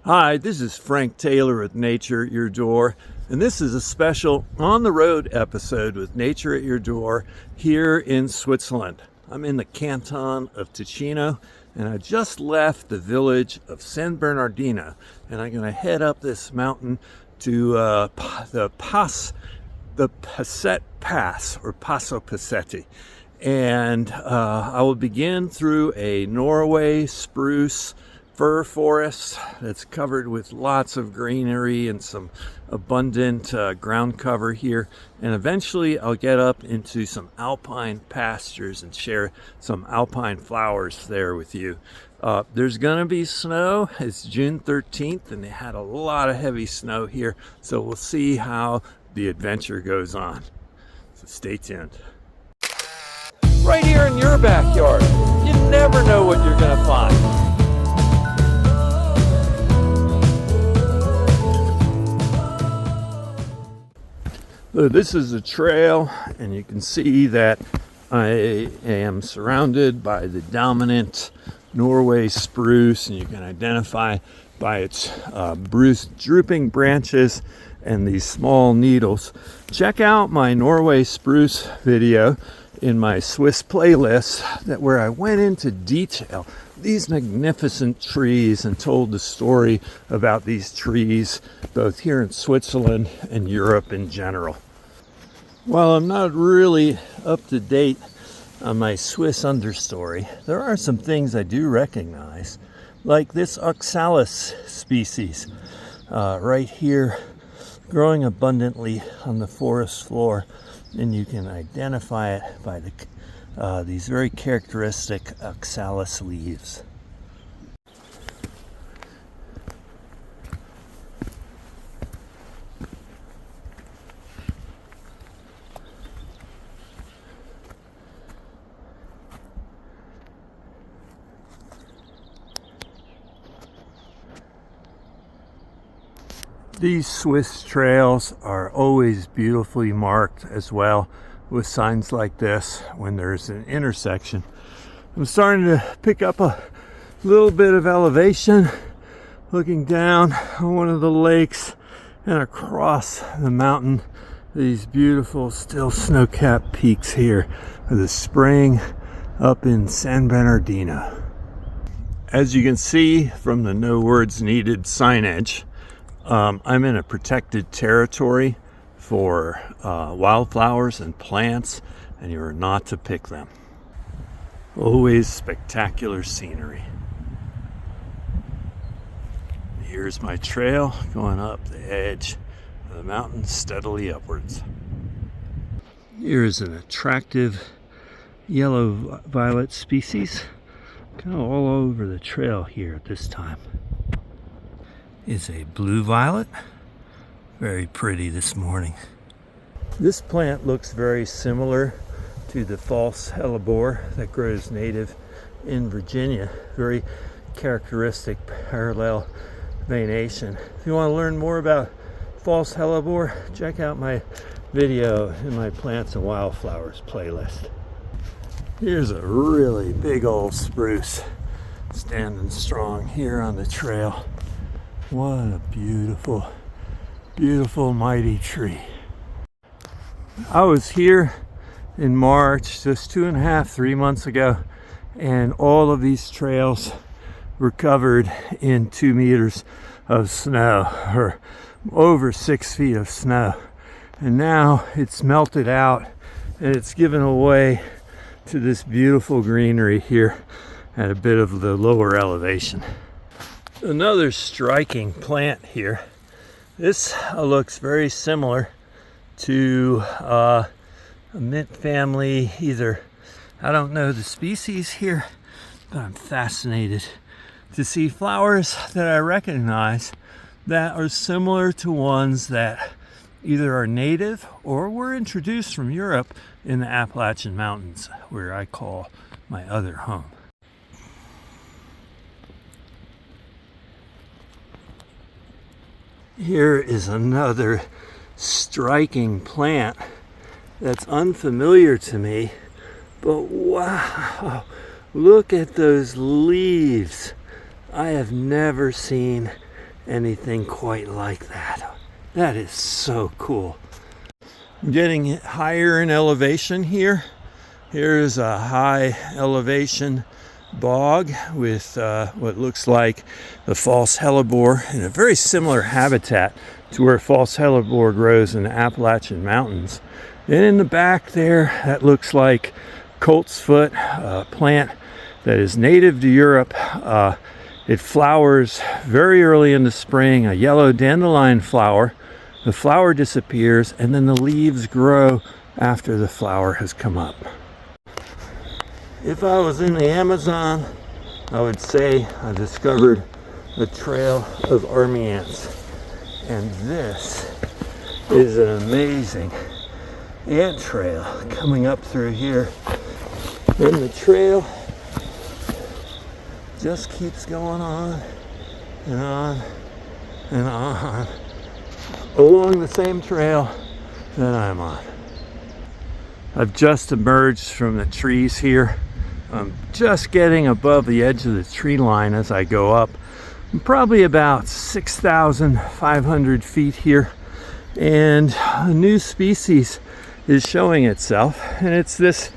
Hi, this is Frank Taylor with Nature at Your Door, and this is a special on-the-road episode with Nature at Your Door here in Switzerland. I'm in the canton of Ticino, and I just left the village of San Bernardino, and I'm going to head up this mountain to the Passit Pass, or Passo Passit. And I will begin through a Norway spruce fir forest that's covered with lots of greenery and some abundant ground cover here, and eventually I'll get up into some alpine pastures and share some alpine flowers there with you. There's gonna be snow. It's June 13th and they had a lot of heavy snow here, so we'll see how the adventure goes on. So stay tuned. Right here in your backyard, you never know what you're gonna find. So this is a trail, and you can see that I am surrounded by the dominant Norway spruce, and you can identify by its drooping branches and these small needles. Check out my Norway spruce video in my Swiss playlist where I went into detail these magnificent trees and told the story about these trees both here in Switzerland and Europe in general. While I'm not really up to date on my Swiss understory, there are some things I do recognize, like this oxalis species right here growing abundantly on the forest floor, and you can identify it by these very characteristic oxalis leaves. These Swiss trails are always beautifully marked as well, with signs like this when there's an intersection. I'm starting to pick up a little bit of elevation, looking down on one of the lakes and across the mountain, these beautiful still snow-capped peaks here of the spring up in San Bernardino. As you can see from the no words needed signage, I'm in a protected territory for wildflowers and plants, and you are not to pick them. Always spectacular scenery. Here's my trail going up the edge of the mountain steadily upwards. Here's an attractive yellow violet species, kind of all over the trail here at this time. Is a blue violet, very pretty this morning. This plant looks very similar to the false hellebore that grows native in Virginia. Very characteristic parallel veination. If you want to learn more about false hellebore, check out my video in my Plants and Wildflowers playlist. Here's a really big old spruce standing strong here on the trail. What a beautiful, beautiful, mighty tree. I was here in March, just 3 months ago, and all of these trails were covered in 2 meters of snow, or over 6 feet of snow. And now it's melted out and it's given away to this beautiful greenery here at a bit of the lower elevation. Another striking plant here. This looks very similar to a mint family, I don't know the species here, but I'm fascinated to see flowers that I recognize that are similar to ones that either are native or were introduced from Europe in the Appalachian Mountains, where I call my other home. Here is another striking plant that's unfamiliar to me, but wow, look at those leaves. I have never seen anything quite like that. That is so cool. I'm getting higher in elevation here. Here's a high elevation bog with what looks like the false hellebore in a very similar habitat to where false hellebore grows in the Appalachian Mountains. Then in the back there, that looks like coltsfoot, a plant that is native to Europe. It flowers very early in the spring, a yellow dandelion flower. The flower disappears and then the leaves grow after the flower has come up. If I was in the Amazon, I would say I discovered a trail of army ants. And this is an amazing ant trail coming up through here. And the trail just keeps going on and on and on along the same trail that I'm on. I've just emerged from the trees here. I'm just getting above the edge of the tree line as I go up. I'm probably about 6,500 feet here, and a new species is showing itself, and it's this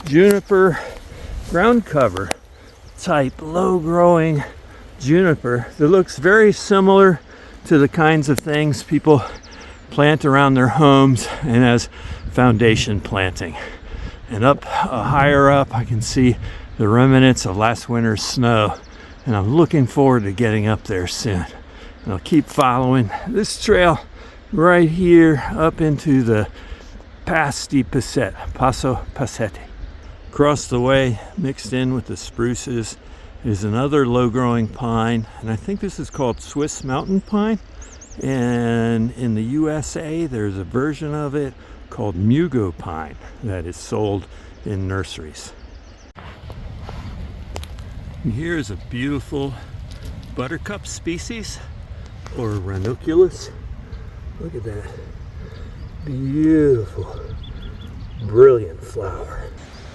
juniper ground cover type low growing juniper that looks very similar to the kinds of things people plant around their homes and as foundation planting. And up higher up, I can see the remnants of last winter's snow, and I'm looking forward to getting up there soon. And I'll keep following this trail right here up into the Passo Passit. Across the way, mixed in with the spruces, is another low-growing pine, and I think this is called Swiss mountain pine. And in the USA, there's a version of it called Mugo pine that is sold in nurseries. And here's a beautiful buttercup species, or ranunculus. Look at that. Beautiful, brilliant flower.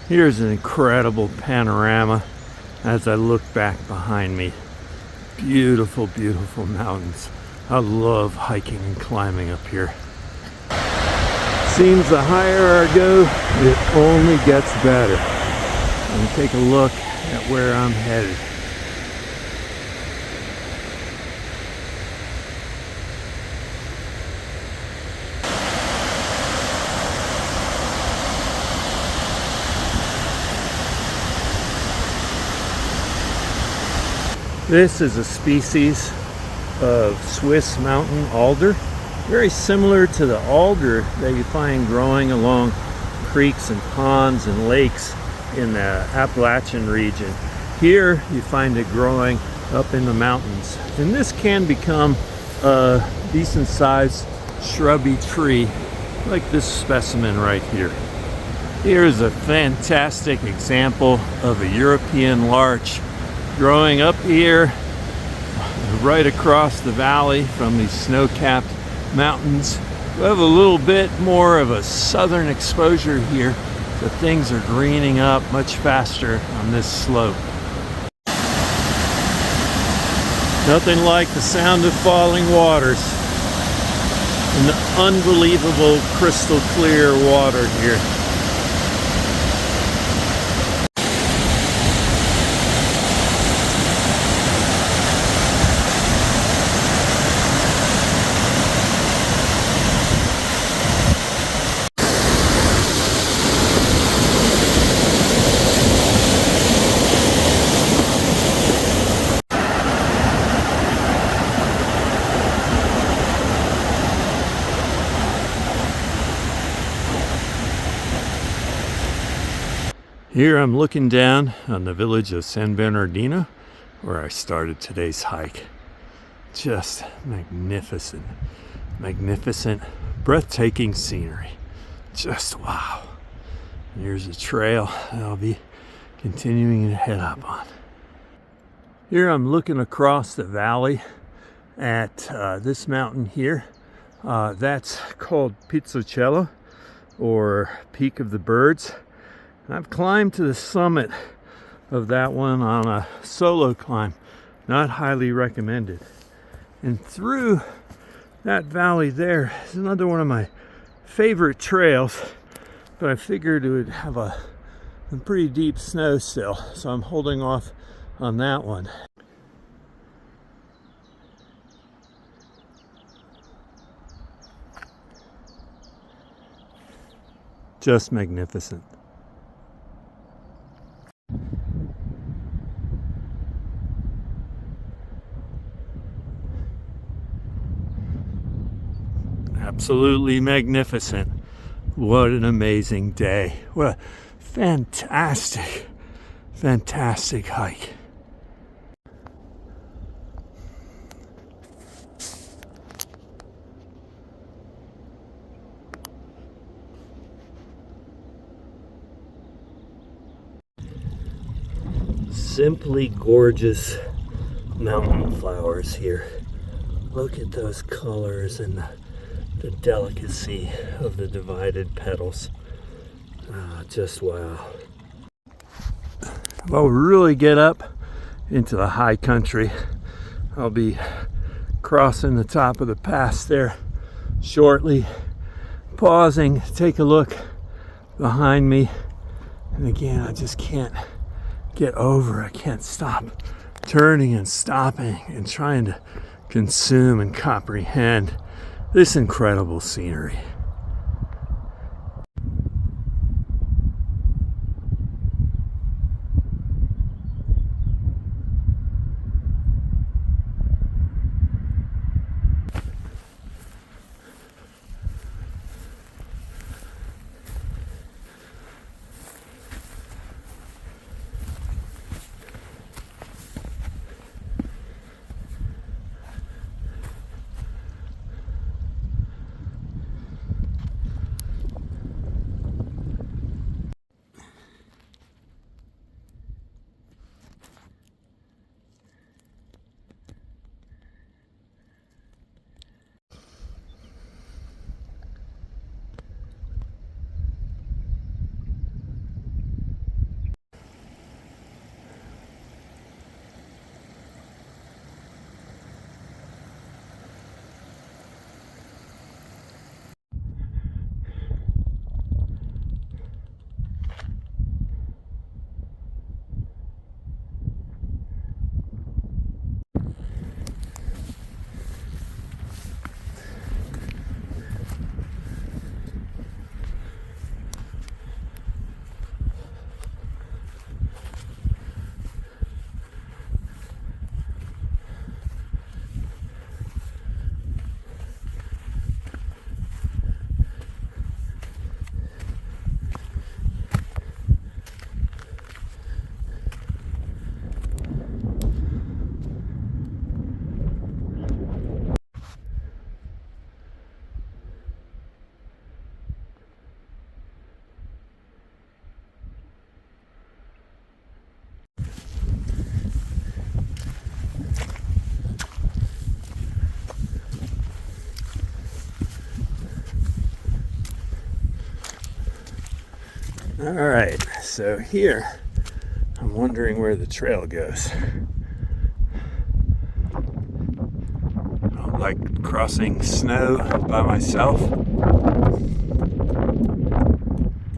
Here's an incredible panorama as I look back behind me. Beautiful, beautiful mountains. I love hiking and climbing up here. Seems the higher I go, it only gets better. And take a look at where I'm headed. This is a species of Swiss mountain alder, very similar to the alder that you find growing along creeks and ponds and lakes in the Appalachian region. Here you find it growing up in the mountains, and this can become a decent sized shrubby tree like this specimen right here. Here's a fantastic example of a European larch growing up here right across the valley from these snow-capped mountains. We have a little bit more of a southern exposure here, so things are greening up much faster on this slope. Nothing like the sound of falling waters and the unbelievable crystal clear water here. Here I'm looking down on the village of San Bernardino, where I started today's hike. Just magnificent, magnificent, breathtaking scenery. Just wow. And here's a trail that I'll be continuing to head up on. Here I'm looking across the valley at this mountain here. That's called Pizzocello, or Peak of the Birds. I've climbed to the summit of that one on a solo climb, not highly recommended. And through that valley there is another one of my favorite trails, but I figured it would have a pretty deep snow still, so I'm holding off on that one. Just magnificent. Absolutely magnificent. What an amazing day. What a fantastic, fantastic hike. Simply gorgeous mountain flowers here. Look at those colors and the delicacy of the divided petals. Just wow. Well, we really get up into the high country. I'll be crossing the top of the pass there shortly, pausing, take a look behind me, and again, I just can't get over. I can't stop turning and stopping and trying to consume and comprehend this incredible scenery. All right, so here I'm wondering where the trail goes. I don't like crossing snow by myself.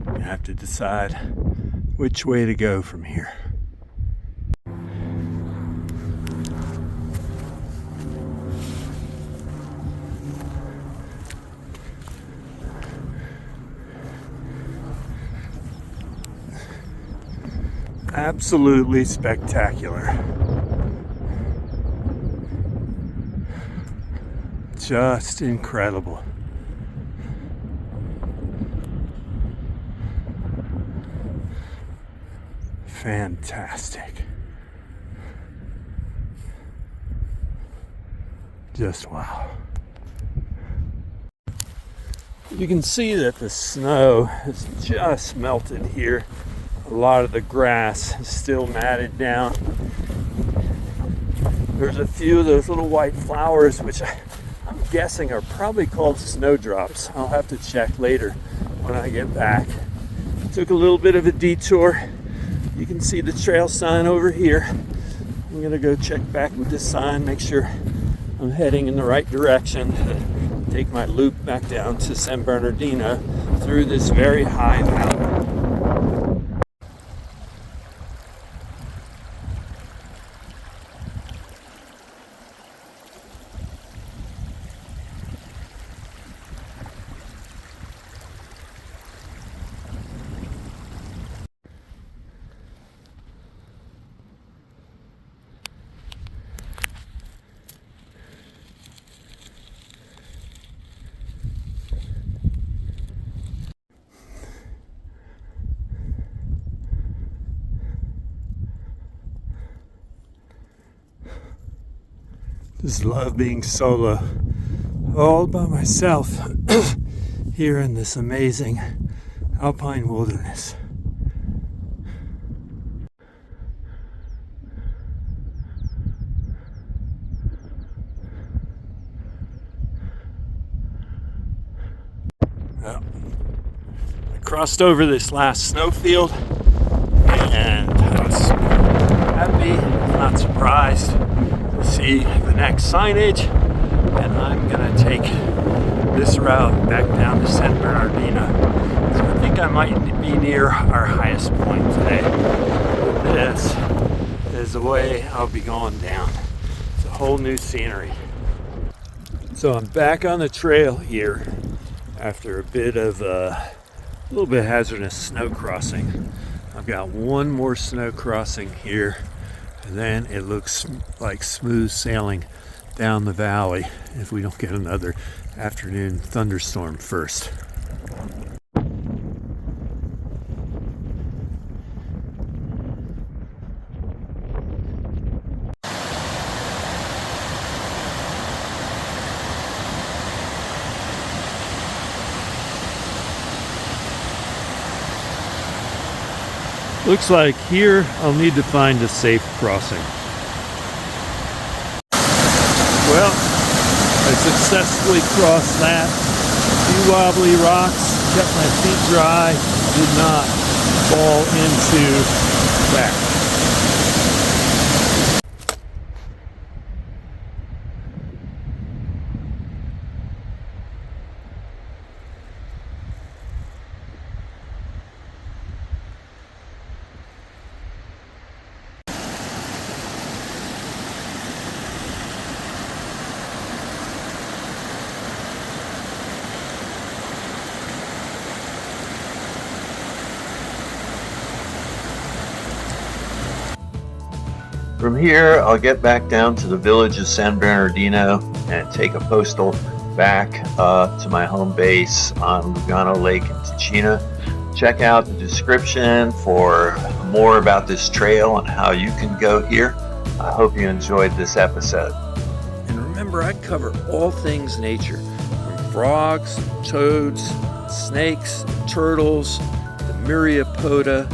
I have to decide which way to go from here. Absolutely spectacular. Just incredible. Fantastic. Just wow. You can see that the snow has just melted here. A lot of the grass is still matted down. There's a few of those little white flowers, which I'm guessing are probably called snowdrops. I'll have to check later when I get back. Took a little bit of a detour. You can see the trail sign over here. I'm gonna go check back with this sign, make sure I'm heading in the right direction to take my loop back down to San Bernardino through this very high valley. Just love being solo, all by myself, here in this amazing alpine wilderness. Well, I crossed over this last snowfield, and I was happy, not surprised, to see the next signage, and I'm gonna take this route back down to San Bernardino. So I think I might be near our highest point today. This is the way I'll be going down. It's a whole new scenery. So I'm back on the trail here after a bit of a little bit hazardous snow crossing. I've got one more snow crossing here, and then it looks like smooth sailing down the valley if we don't get another afternoon thunderstorm first. Looks like here I'll need to find a safe crossing. Well, I successfully crossed that. A few wobbly rocks, kept my feet dry, did not fall into that. From here, I'll get back down to the village of San Bernardino and take a postal back to my home base on Lugano Lake in Ticino. Check out the description for more about this trail and how you can go here. I hope you enjoyed this episode. And remember, I cover all things nature, from frogs, toads, snakes, turtles, the myriapoda,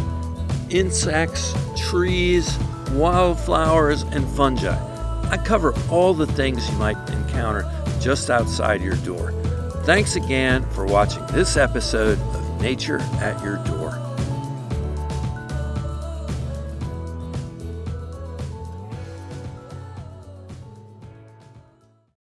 insects, trees, wildflowers, and fungi. I cover all the things you might encounter just outside your door. Thanks again for watching this episode of Nature at Your Door.